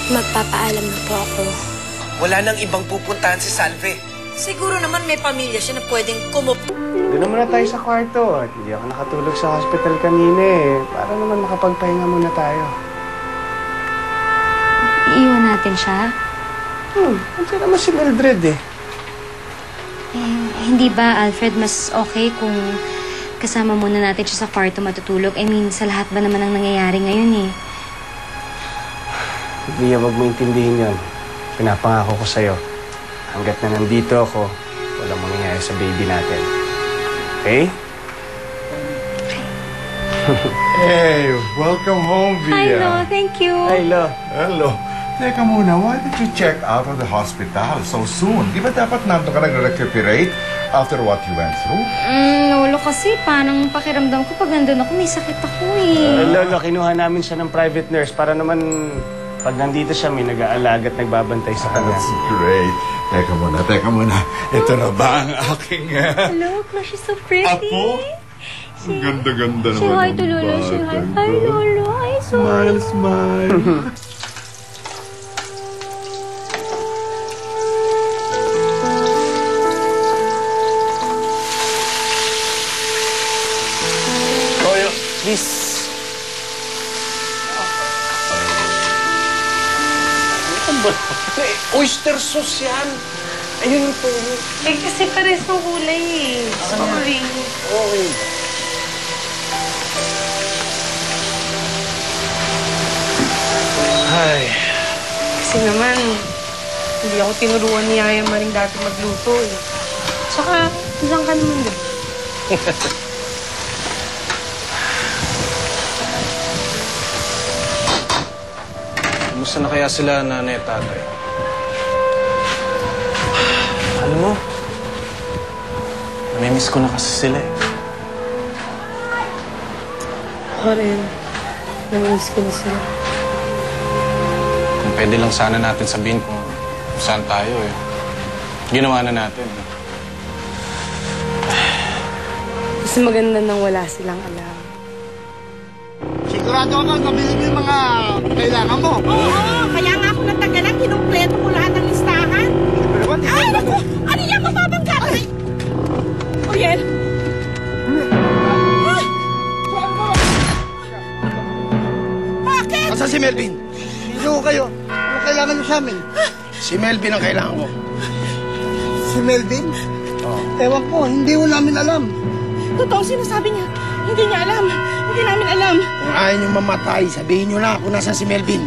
Magpapaalam na po ako. Wala nang ibang pupuntahan si Salve. Siguro naman may pamilya siya na pwedeng Doon na muna tayo sa kwarto. At hindi ako nakatulog sa hospital kanina eh. Para naman makapagpahinga muna tayo. Iiwan natin siya? Nandiyan naman si Mildred eh. Hindi ba, Alfred, mas okay kung kasama muna natin siya sa kwarto matutulog? I mean, sa lahat ba naman ang nangyayari ngayon eh? Via, wag mo intindihin yun. Pinapangako ko sa'yo. Hanggat na nandito ako, walang mangyayari sa baby natin. Okay? Hey, welcome home, Via. Hello, thank you. Hello. Hello. Teka muna, why did you check out of the hospital so soon? Di ba dapat nandun ka nag-recuperate after what you went through? Lolo, kasi parang pakiramdam ko pag nandun ako, may sakit ako eh. Lolo, kinuha namin siya ng private nurse para naman pag nandito siya, may nag-aalaga at nagbabantay sa kanya. That's great. Teka muna. Ito na ba ang aking... Look, she's so pretty. Apo? Ang ganda-ganda naman. Say hi to Lolo, say hi. Hi, Lolo. Hi, Smile, smile. Toyo, please. Oyster sauce yan. Ayun yung toyo. Eh, kasi pares ng kulay eh. Sorry. Okay. Ay. Kasi naman, hindi ako tinuruan ni Yaya Maring dati magluto eh. Tsaka, diyan ka naman din. Kumusta na kaya sila, nanay at tatay? Alam mo, namimiss ko na kasi sila eh. Ako rin. Namiss ko na sila. Kung pwede lang sana natin sabihin kung saan tayo eh. Ginawa na natin. Kasi maganda nang wala silang alam. Sigurado ka, nabili mo yung mga kailangan mo. Oo, kaya nga ako natanggalan, kinumpleto ko lahat ng listahan. Ay, naku! Ano yan, mababangga? Ay! Uriel! Bakit? Asan si Melvin? Sino kayo? Ano kailangan nyo sa amin? Si Melvin ang kailangan ko. Si Melvin? Ewan ko, hindi ko namin alam. Totoo sinasabi niya. Hindi niya alam. Hindi namin alam. Kung ayaw niyong mamatay, sabihin niyo na kung nasan si Melvin.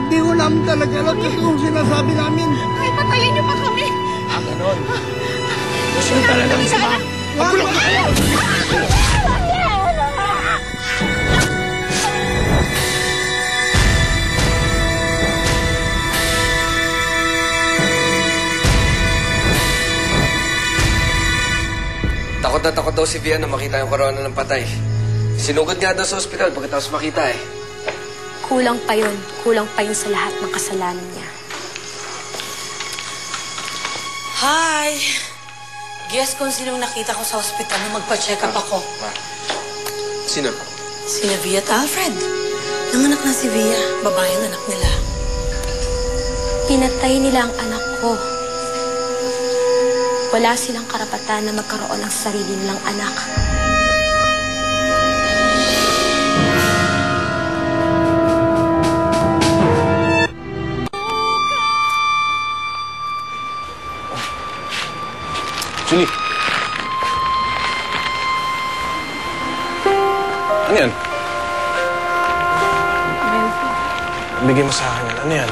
Hindi ko namin talaga alam kung sinasabi namin. Ay, patayin niyo pa kami. Ganon. Gusto niyo talagang sama. Magulong na kayo! Takot na takot daw si Via na makita yung corona ng patay. Sinugod nga daw sa ospital pagkatapos makita eh. Kulang pa yun. Kulang pa yun sa lahat ng kasalanan niya. Hi! Guess kung sinong nakita ko sa ospital na magpa-check up ako. Sino? Sina Via at Alfred. Nanganak na si Via. Babae ang anak nila. Pinatay nila ang anak ko. Wala silang karapatan na magkaroon ng sarili nilang anak. Julie! Ano yan? Bigay mo sa akin yan. Ano yan?